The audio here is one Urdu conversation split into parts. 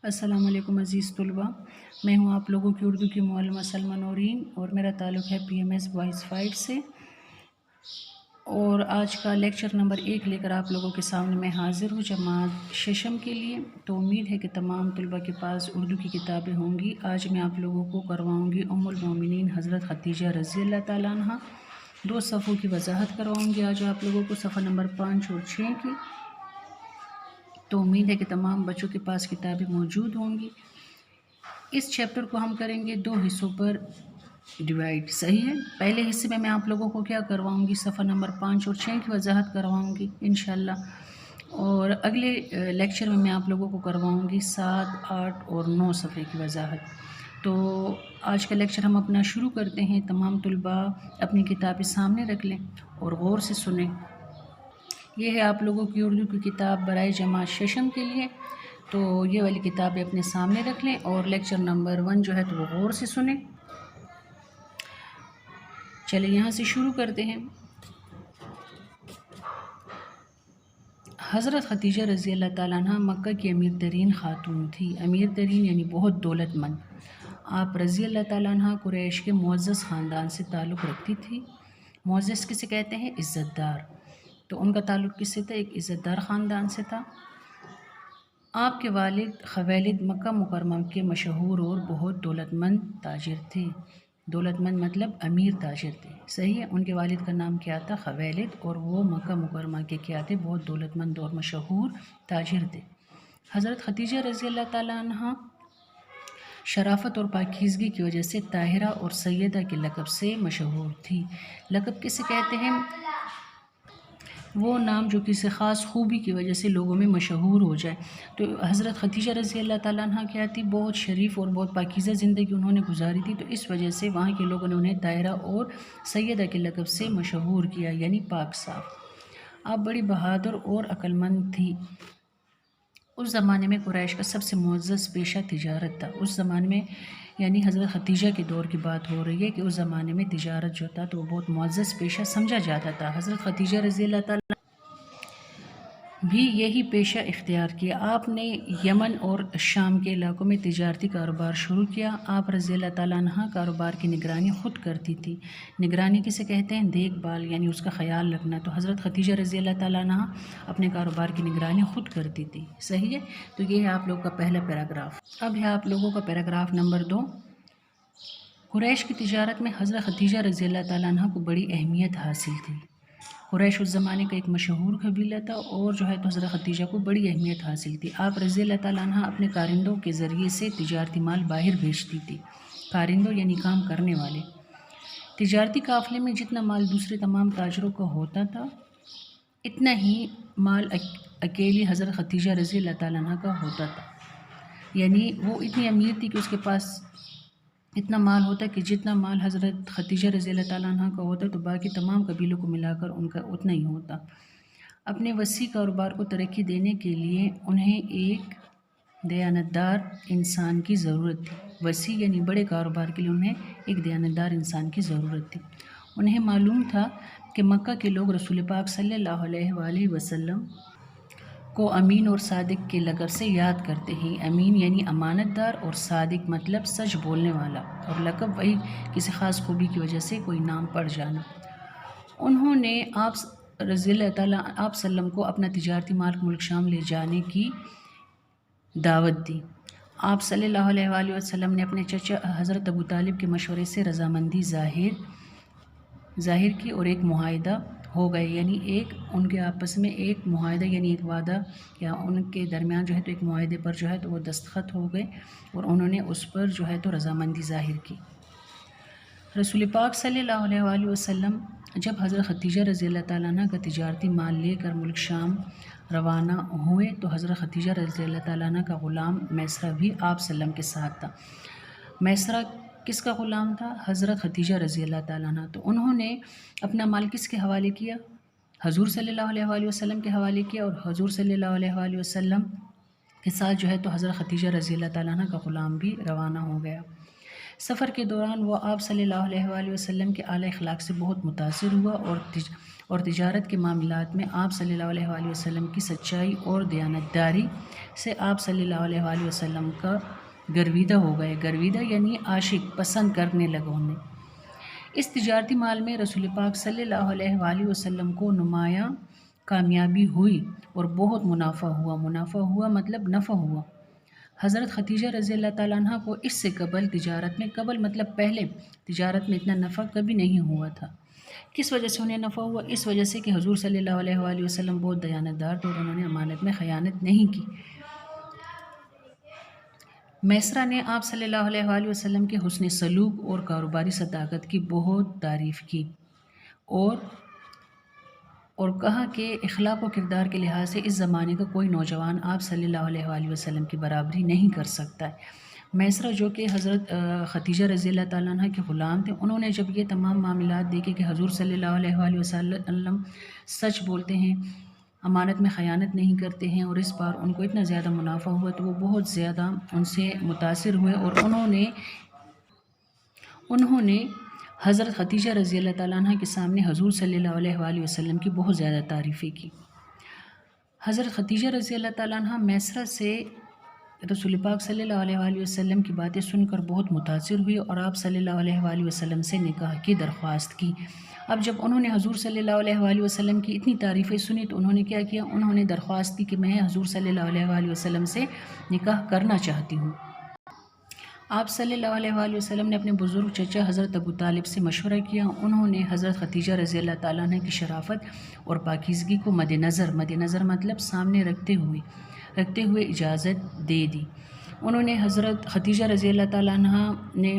السلام علیکم عزیز طلباء، میں ہوں آپ لوگوں کی اردو کی معلمہ سلمہ نورین اور میرا تعلق ہے PMS بوائز 5 سے، اور آج کا لیکچر نمبر 1 لے کر آپ لوگوں کے سامنے میں حاضر ہوں جماعت ششم کے لیے۔ تو امید ہے کہ تمام طلباء کے پاس اردو کی کتابیں ہوں گی۔ آج میں آپ لوگوں کو کرواؤں گی ام المومنین حضرت خدیجہ رضی اللہ تعالیٰ عنہ، 2 صفحوں کی وضاحت کرواؤں گی آج آپ لوگوں کو، صفحہ نمبر 5 اور 6 کی۔ تو امید ہے کہ تمام بچوں کے پاس کتابیں موجود ہوں گی۔ اس چیپٹر کو ہم کریں گے 2 حصوں پر ڈیوائڈ، صحیح ہے۔ پہلے حصے میں آپ لوگوں کو کیا کرواؤں گی، صفحہ نمبر 5 اور 6 کی وضاحت کرواؤں گی انشاءاللہ، اور اگلے لیکچر میں آپ لوگوں کو کرواؤں گی 7، 8 اور 9 صفحے کی وضاحت۔ تو آج کا لیکچر ہم اپنا شروع کرتے ہیں۔ تمام طلباء اپنی کتابیں سامنے رکھ لیں اور غور سے سنیں۔ یہ ہے آپ لوگوں کی اردو کی کتاب برائے جماعت ششم کے لیے، تو یہ والی کتابیں اپنے سامنے رکھ لیں اور لیکچر نمبر 1 جو ہے تو وہ غور سے سنیں۔ چلیں یہاں سے شروع کرتے ہیں۔ حضرت خدیجہ رضی اللہ تعالیٰ عنہ مکہ کی امیر ترین خاتون تھی۔ امیر ترین یعنی بہت دولت مند۔ آپ رضی اللہ تعالیٰ عنہ قریش کے معزز خاندان سے تعلق رکھتی تھی۔ معزز کسے کہتے ہیں؟ عزت دار۔ تو ان کا تعلق کس سے تھا؟ ایک عزت دار خاندان سے تھا۔ آپ کے والد خویلد مکہ مکرمہ کے مشہور اور بہت دولت مند تاجر تھے۔ دولت مند مطلب امیر تاجر تھے، صحیح ہے۔ ان کے والد کا نام کیا تھا؟ خویلد، اور وہ مکہ مکرمہ کے کیا تھے؟ بہت دولت مند اور مشہور تاجر تھے۔ حضرت خدیجہ رضی اللہ تعالیٰ عنہ شرافت اور پاکیزگی کی وجہ سے طاہرہ اور سیدہ کے لقب سے مشہور تھی۔ لقب کسے کہتے ہیں؟ وہ نام جو کسی خاص خوبی کی وجہ سے لوگوں میں مشہور ہو جائے۔ تو حضرت خدیجہ رضی اللہ تعالیٰ عنہ کیا تھی؟ بہت شریف اور بہت پاکیزہ زندگی انہوں نے گزاری تھی، تو اس وجہ سے وہاں کے لوگوں نے انہیں طاہرہ اور سیدہ کے لقب سے مشہور کیا، یعنی پاک صاف۔ آپ بڑی بہادر اور عقل مند تھی۔ اس زمانے میں قریش کا سب سے معزز پیشہ تجارت تھا۔ اس زمانے میں یعنی حضرت خدیجہ کے دور کی بات ہو رہی ہے کہ اس زمانے میں تجارت جو تھا تو وہ بہت معزز پیشہ سمجھا جاتا تھا۔ حضرت خدیجہ رضی اللہ تعالیٰ بھی یہی پیشہ اختیار کیا۔ آپ نے یمن اور شام کے علاقوں میں تجارتی کاروبار شروع کیا۔ آپ رضی اللہ تعالیٰ عنہ کاروبار کی نگرانی خود کرتی تھی۔ نگرانی کسے کہتے ہیں؟ دیکھ بھال، یعنی اس کا خیال رکھنا۔ تو حضرت خدیجہ رضی اللہ تعالیٰ عنہ اپنے کاروبار کی نگرانی خود کرتی تھی، صحیح ہے۔ تو یہ ہے آپ لوگوں کا پہلا پیراگراف۔ اب ہے آپ لوگوں کا پیراگراف نمبر 2۔ قریش کی تجارت میں حضرت خدیجہ رضی اللہ تعالیٰ عنہ کو بڑی اہمیت حاصل تھی۔ قریش اس زمانے کا ایک مشہور قبیلہ تھا، اور جو ہے تو حضرت خدیجہ کو بڑی اہمیت حاصل تھی۔ آپ رضی اللہ تعالیٰ عنہ اپنے کارندوں کے ذریعے سے تجارتی مال باہر بھیجتی تھی۔ کارندوں یعنی کام کرنے والے۔ تجارتی قافلے میں جتنا مال دوسرے تمام تاجروں کا ہوتا تھا، اتنا ہی مال اکیلی حضرت خدیجہ رضی اللہ تعالیٰ عنہ کا ہوتا تھا۔ یعنی وہ اتنی امیر تھی کہ اس کے پاس اتنا مال ہوتا کہ جتنا مال حضرت خدیجہ رضی اللہ تعالیٰ عنہ کا ہوتا تو باقی تمام قبیلوں کو ملا کر ان کا اتنا ہی ہوتا۔ اپنے وسیع کاروبار کو ترقی دینے کے لیے انہیں ایک دیانتدار انسان کی ضرورت تھی۔ وسیع یعنی بڑے کاروبار کے لیے انہیں ایک دیانتدار انسان کی ضرورت تھی۔ انہیں معلوم تھا کہ مکہ کے لوگ رسول پاک صلی اللہ علیہ وآلہ وسلم کو امین اور صادق کے لقب سے یاد کرتے ہیں۔ امین یعنی امانت دار، اور صادق مطلب سچ بولنے والا، اور لقب وہی کسی خاص خوبی کی وجہ سے کوئی نام پڑ جانا۔ انہوں نے آپ رضی اللہ تعالیٰ آپ وسلم کو اپنا تجارتی مال ملک شام لے جانے کی دعوت دی۔ آپ صلی اللہ علیہ وآلہ وسلم نے اپنے چچا حضرت ابو طالب کے مشورے سے رضامندی ظاہر کی اور ایک معاہدہ ہو گئے، یعنی ایک ان کے آپس میں ایک معاہدہ یعنی ایک وعدہ، یا ان کے درمیان جو ہے تو ایک معاہدے پر جو ہے تو وہ دستخط ہو گئے، اور انہوں نے اس پر جو ہے تو رضامندی ظاہر کی۔ رسول پاک صلی اللہ علیہ وآلہ وسلم جب حضرت خدیجہ رضی اللہ تعالیٰ عنہ کا تجارتی مال لے کر ملک شام روانہ ہوئے تو حضرت خدیجہ رضی اللہ تعالیٰ عنہ کا غلام میسرہ بھی آپ وسلم کے ساتھ تھا۔ میسرہ کس کا غلام تھا؟ حضرت خدیجہ رضی اللہ تعالیٰ عنہ۔ تو انہوں نے اپنا مال کس کے حوالے کیا؟ حضور صلی اللہ علیہ وآلہ وسلم کے حوالے کیا، اور حضور صلی اللہ علیہ وآلہ وسلم کے ساتھ جو ہے تو حضرت خدیجہ رضی اللہ تعالیٰ عنہ کا غلام بھی روانہ ہو گیا۔ سفر کے دوران وہ آپ صلی اللہ علیہ وآلہ وسلم کے اعلیٰ اخلاق سے بہت متاثر ہوا اور تجارت کے معاملات میں آپ صلی اللہ علیہ وآلہ وسلم کی سچائی اور دیانتداری سے آپ صلی اللہ علیہ وآلہ وسلم کا گرویدہ ہو گئے۔ گرویدہ یعنی عاشق، پسند کرنے لگا انہیں۔ اس تجارتی مال میں رسول پاک صلی اللہ علیہ وآلہ وسلم کو نمایاں کامیابی ہوئی اور بہت منافع ہوا۔ منافع ہوا مطلب نفع ہوا۔ حضرت خدیجہ رضی اللہ تعالیٰ عنہ کو اس سے قبل تجارت میں، قبل مطلب پہلے، تجارت میں اتنا نفع کبھی نہیں ہوا تھا۔ کس وجہ سے انہیں نفع ہوا؟ اس وجہ سے کہ حضور صلی اللہ علیہ وآلہ وسلم بہت دیانتدار تھے اور انہوں نے امانت میں خیانت نہیں کی۔ میسرہ نے آپ صلی اللہ علیہ وآلہ وسلم کے حسن سلوک اور کاروباری صداقت کی بہت تعریف کی اور کہا کہ اخلاق و کردار کے لحاظ سے اس زمانے کا کوئی نوجوان آپ صلی اللہ علیہ وآلہ وسلم کی برابری نہیں کر سکتا ہے۔ میسرہ جو کہ حضرت خدیجہ رضی اللہ تعالیٰ عنہ کے غلام تھے، انہوں نے جب یہ تمام معاملات دیکھے کہ حضور صلی اللہ علیہ وآلہ وسلم سچ بولتے ہیں، امانت میں خیانت نہیں کرتے ہیں، اور اس بار ان کو اتنا زیادہ منافع ہوا تو وہ بہت زیادہ ان سے متاثر ہوئے اور انہوں نے حضرت خدیجہ رضی اللہ تعالیٰ عنہ کے سامنے حضور صلی اللہ علیہ وآلہ وسلم کی بہت زیادہ تعریفیں کی۔ حضرت خدیجہ رضی اللہ تعالیٰ عنہ میسرہ سے رسول پاک صلی اللہ علیہ وآلہ وسلم کی باتیں سن کر بہت متاثر ہوئی اور آپ صلی اللہ علیہ وآلہ وسلم سے نکاح کی درخواست کی۔ اب جب انہوں نے حضور صلی اللہ علیہ وآلہ وسلم کی اتنی تعریفیں سنی تو انہوں نے کیا کیا؟ انہوں نے درخواست کی کہ میں حضور صلی اللہ علیہ وآلہ وسلم سے نکاح کرنا چاہتی ہوں۔ آپ صلی اللہ علیہ وآلہ وسلم نے اپنے بزرگ چچا حضرت ابو طالب سے مشورہ کیا۔ انہوں نے حضرت خدیجہ رضی اللہ تعالیٰ عنہ کی شرافت اور پاکیزگی کو مد نظر مطلب سامنے رکھتے ہوئے اجازت دے دی۔ انہوں نے حضرت خدیجہ رضی اللہ تعالیٰ عنہ نے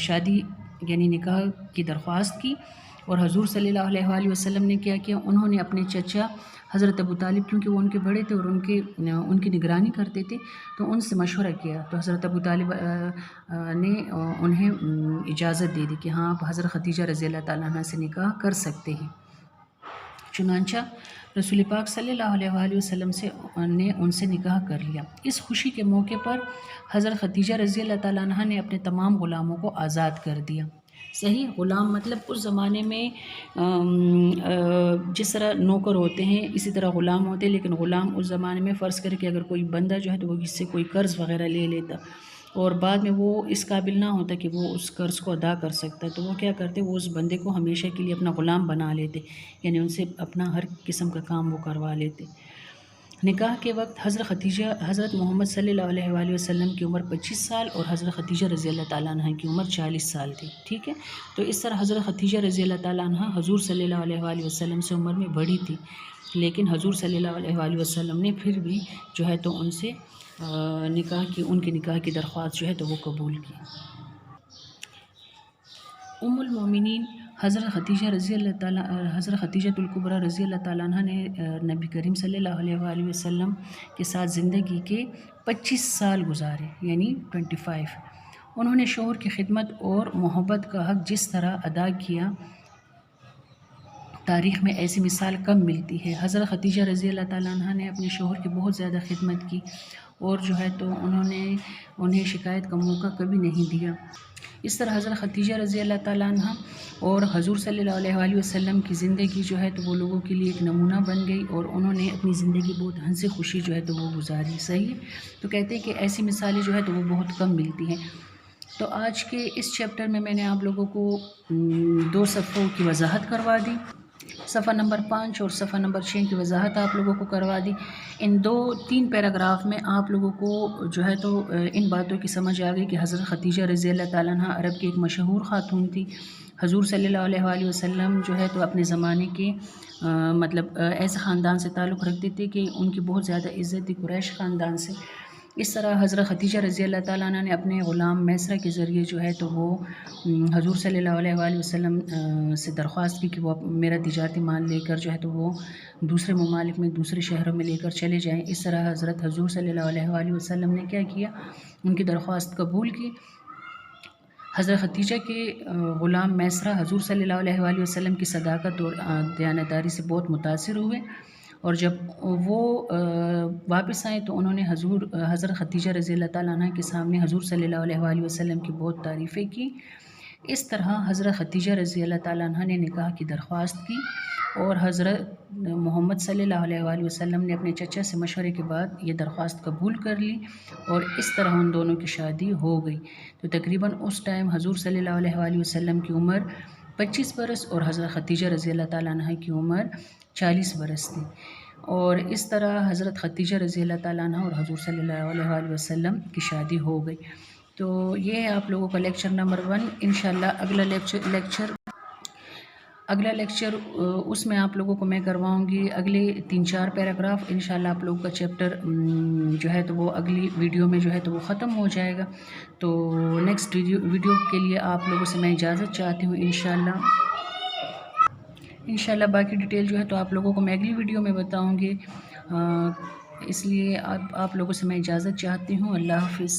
شادی یعنی نکاح کی درخواست کی اور حضور صلی اللہ علیہ وآلہ وسلم نے کیا کیا؟ انہوں نے اپنے چچا حضرت ابو طالب، کیونکہ وہ ان کے بڑے تھے اور ان کی نگرانی کرتے تھے، تو ان سے مشورہ کیا تو حضرت ابو طالب نے انہیں اجازت دے دی کہ ہاں آپ حضرت خدیجہ رضی اللہ تعالیٰ عنہ سے نکاح کر سکتے ہیں۔ چنانچہ رسول پاک صلی اللہ علیہ وآلہ وسلم نے ان سے نکاح کر لیا۔ اس خوشی کے موقع پر حضرت خدیجہ رضی اللہ تعالیٰ عنہ نے اپنے تمام غلاموں کو آزاد کر دیا۔ صحیح غلام مطلب اس زمانے میں جس طرح نوکر ہوتے ہیں اسی طرح غلام ہوتے ہیں، لیکن غلام اس زمانے میں فرض کر کے اگر کوئی بندہ جو ہے تو وہ کسی سے کوئی قرض وغیرہ لے لیتا اور بعد میں وہ اس قابل نہ ہوتا کہ وہ اس قرض کو ادا کر سکتا ہے، تو وہ کیا کرتے؟ وہ اس بندے کو ہمیشہ کے لیے اپنا غلام بنا لیتے، یعنی ان سے اپنا ہر قسم کا کام وہ کروا لیتے۔ نکاح کے وقت حضرت محمد صلی اللہ علیہ وآلہ وسلم کی عمر 25 سال اور حضرت خدیجہ رضی اللہ تعالیٰ عنہ کی عمر 40 سال تھی، ٹھیک ہے؟ تو اس طرح حضرت خدیجہ رضی اللہ تعالیٰ عنہ حضور صلی اللہ علیہ وآلہ وسلم سے عمر میں بڑی تھی، لیکن حضور صلی اللہ علیہ وآلہ وسلم نے پھر بھی جو ہے تو ان سے ان کے نکاح کی درخواست جو ہے تو وہ قبول کی۔ ام المومنین حضرت خدیجہ الکبریٰ رضی اللہ تعالیٰ عنہ نے نبی کریم صلی اللہ علیہ وآلہ وسلم کے ساتھ زندگی کے 25 سال گزارے، یعنی 25۔ انہوں نے شوہر کی خدمت اور محبت کا حق جس طرح ادا کیا، تاریخ میں ایسی مثال کم ملتی ہے۔ حضرت خدیجہ رضی اللہ تعالیٰ عنہ نے اپنے شوہر کی بہت زیادہ خدمت کی اور جو ہے تو انہوں نے انہیں شکایت کا موقع کبھی نہیں دیا۔ اس طرح حضرت خدیجہ رضی اللہ تعالیٰ عنہ اور حضور صلی اللہ علیہ وآلہ وسلم کی زندگی جو ہے تو وہ لوگوں کے لیے ایک نمونہ بن گئی اور انہوں نے اپنی زندگی بہت ہنسی خوشی جو ہے تو وہ گزاری، صحیح ہے؟ تو کہتے ہیں کہ ایسی مثالیں جو ہے تو وہ بہت کم ملتی ہیں۔ تو آج کے اس چیپٹر میں نے آپ لوگوں کو 2 صفحوں کی وضاحت کروا دی، صفحہ نمبر 5 اور صفحہ نمبر 6 کی وضاحت آپ لوگوں کو کروا دی۔ ان 2-3 پیراگراف میں آپ لوگوں کو جو ہے تو ان باتوں کی سمجھ آ گئی کہ حضرت خدیجہ رضی اللہ تعالیٰ عنہ عرب کی ایک مشہور خاتون تھی۔ حضور صلی اللہ علیہ وآلہ وسلم جو ہے تو اپنے زمانے کے مطلب ایسے خاندان سے تعلق رکھتے تھے کہ ان کی بہت زیادہ عزت تھی، قریش خاندان سے۔ اس طرح حضرت خدیجہ رضی اللہ تعالیٰ عنہ نے اپنے غلام میسرہ کے ذریعے جو ہے تو وہ حضور صلی اللہ علیہ وآلہ وسلم سے درخواست کی کہ وہ میرا تجارتی مال لے کر جو ہے تو وہ دوسرے ممالک میں، دوسرے شہروں میں لے کر چلے جائیں۔ اس طرح حضور صلی اللہ علیہ وآلہ وسلم نے کیا کیا؟ ان کی درخواست قبول کی۔ حضرت خدیجہ کے غلام میسرہ حضور صلی اللہ علیہ وآلہ وسلم کی صداقت اور دیانتداری سے بہت متاثر ہوئے اور جب وہ واپس آئے تو انہوں نے حضرت خدیجہ رضی اللہ تعالیٰ عنہ کے سامنے حضور صلی اللہ علیہ وآلہ وسلم کی بہت تعریفیں کی۔ اس طرح حضرت خدیجہ رضی اللہ تعالیٰ عنہ نے نکاح کی درخواست کی اور حضرت محمد صلی اللہ علیہ وآلہ وسلم نے اپنے چچا سے مشورے کے بعد یہ درخواست قبول کر لی اور اس طرح ان دونوں کی شادی ہو گئی۔ تو تقریباً اس ٹائم حضور صلی اللہ علیہ وآلہ وسلم کی عمر 25 برس اور حضرت خدیجہ رضی اللہ تعالیٰ عنہ کی عمر 40 برس تھی، اور اس طرح حضرت خدیجہ رضی اللہ تعالیٰ عنہ اور حضور صلی اللہ علیہ وآلہ وسلم کی شادی ہو گئی۔ تو یہ ہے آپ لوگوں کا لیکچر نمبر 1۔ انشاءاللہ اگلا لیکچر اس میں آپ لوگوں کو میں کرواؤں گی اگلے 3-4 پیراگراف۔ انشاءاللہ آپ لوگوں کا چیپٹر جو ہے تو وہ اگلی ویڈیو میں جو ہے تو وہ ختم ہو جائے گا۔ تو نیکسٹ ویڈیو کے لیے آپ لوگوں سے میں اجازت چاہتی ہوں انشاءاللہ باقی ڈیٹیل جو ہے تو آپ لوگوں کو میں اگلی ویڈیو میں بتاؤں گی، اس لیے آپ لوگوں سے میں اجازت چاہتی ہوں۔ اللہ حافظ۔